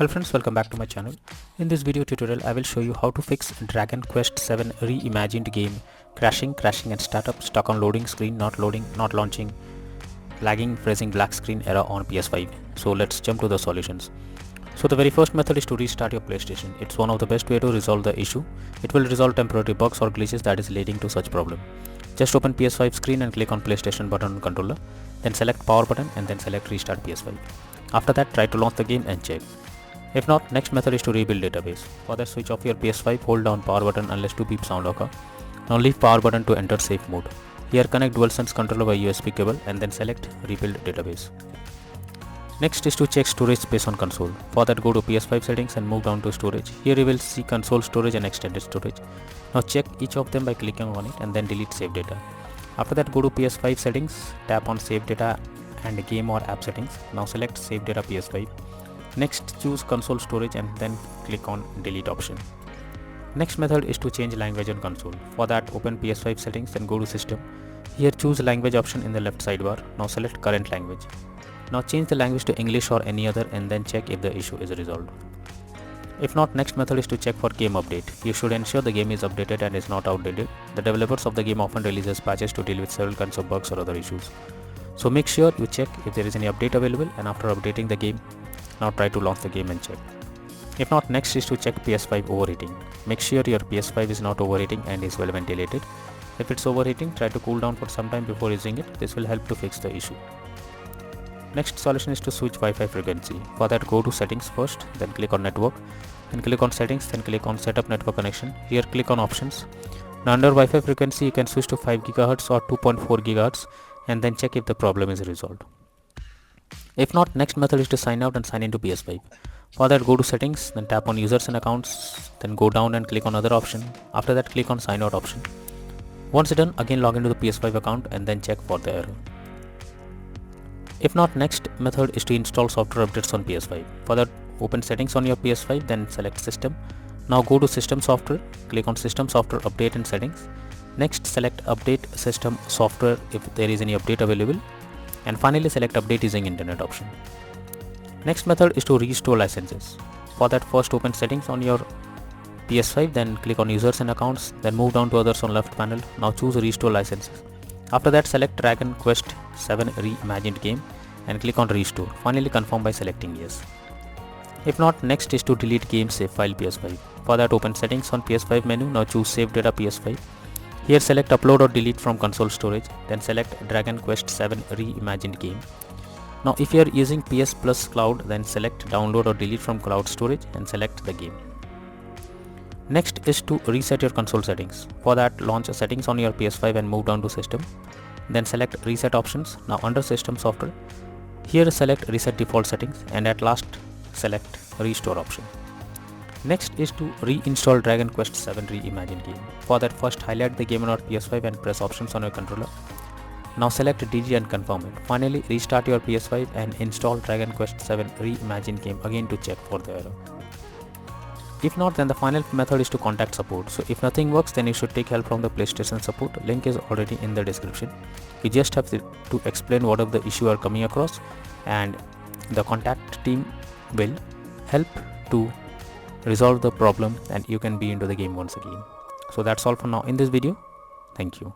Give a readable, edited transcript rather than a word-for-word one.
Hello friends, welcome back to my channel. In this video tutorial I will show you how to fix Dragon Quest VII Reimagined game crashing and startup, stuck on loading screen, not loading, not launching, lagging, freezing, black screen error on PS5. So let's jump to the solutions. So the very first method is to restart your PlayStation. It's one of the best way to resolve the issue. It will resolve temporary bugs or glitches that is leading to such problem. Just open PS5 screen and click on PlayStation button on controller, then select power button and then select restart PS5. After that, try to launch the game and check. If not, next method is to rebuild database. For that, switch off your PS5, hold down power button unless 2 beep sound occur. Now leave power button to enter safe mode. Here connect DualSense controller by USB cable and then select rebuild database. Next is to check storage space on console. For that, go to PS5 settings and move down to storage. Here you will see console storage and extended storage. Now check each of them by clicking on it and then delete save data. After that, go to PS5 settings, tap on save data and game or app settings. Now select save data PS5. Next, choose console storage and then click on delete option. Next method is to change language on console. For that, open PS5 settings, then go to system. Here choose language option in the left sidebar. Now select current language. Now change the language to English or any other and then check if the issue is resolved. If not, next method is to check for game update. You should ensure the game is updated and is not outdated. The developers of the game often releases patches to deal with several kinds of bugs or other issues. So make sure you check if there is any update available, and after updating the game, now try to launch the game and check. If not, next is to check PS5 overheating. Make sure your PS5 is not overheating and is well ventilated. If it's overheating, try to cool down for some time before using it. This will help to fix the issue. Next solution is to switch Wi-Fi frequency. For that, go to settings first, then click on network, then click on settings, then click on setup network connection. Here click on options. Now under Wi-Fi frequency, you can switch to 5 GHz or 2.4 GHz and then check if the problem is resolved. If not, next method is to sign out and sign into PS5. For that, go to settings, then tap on users and accounts, then go down and click on other option. After that, click on sign out option. Once done, again log into the PS5 account and then check for the error. If not, next method is to install software updates on PS5. For that, open settings on your PS5, then select system. Now go to system software, click on system software update and settings. Next, select update system software if there is any update available. And finally, select update using internet option. Next method is to restore licenses. For that, first open settings on your PS5, then click on users and accounts, then move down to others on left panel. Now choose restore licenses. After that, select Dragon Quest VII Reimagined game and click on restore. Finally, confirm by selecting yes. If not, next is to delete game save file PS5. For that, open settings on PS5 menu. Now choose save data PS5. Here select upload or delete from console storage, then select Dragon Quest VII Reimagined game. Now if you are using PS Plus Cloud, then select download or delete from cloud storage and select the game. Next is to reset your console settings. For that, launch settings on your PS5 and move down to system. Then select reset options. Now under system software, here select reset default settings and at last select restore option. Next is to reinstall Dragon Quest VII Reimagined game. For that, first highlight the game on your PS5 and press options on your controller. Now select DG and confirm it. Finally, restart your PS5 and install Dragon Quest VII Reimagined game again to check for the error. If not, then the final method is to contact support. So if nothing works, then you should take help from the PlayStation support. Link is already in the description. You just have to explain whatever the issue are coming across, and the contact team will help to resolve the problem and you can be into the game once again. So that's all for now in this video. Thank you.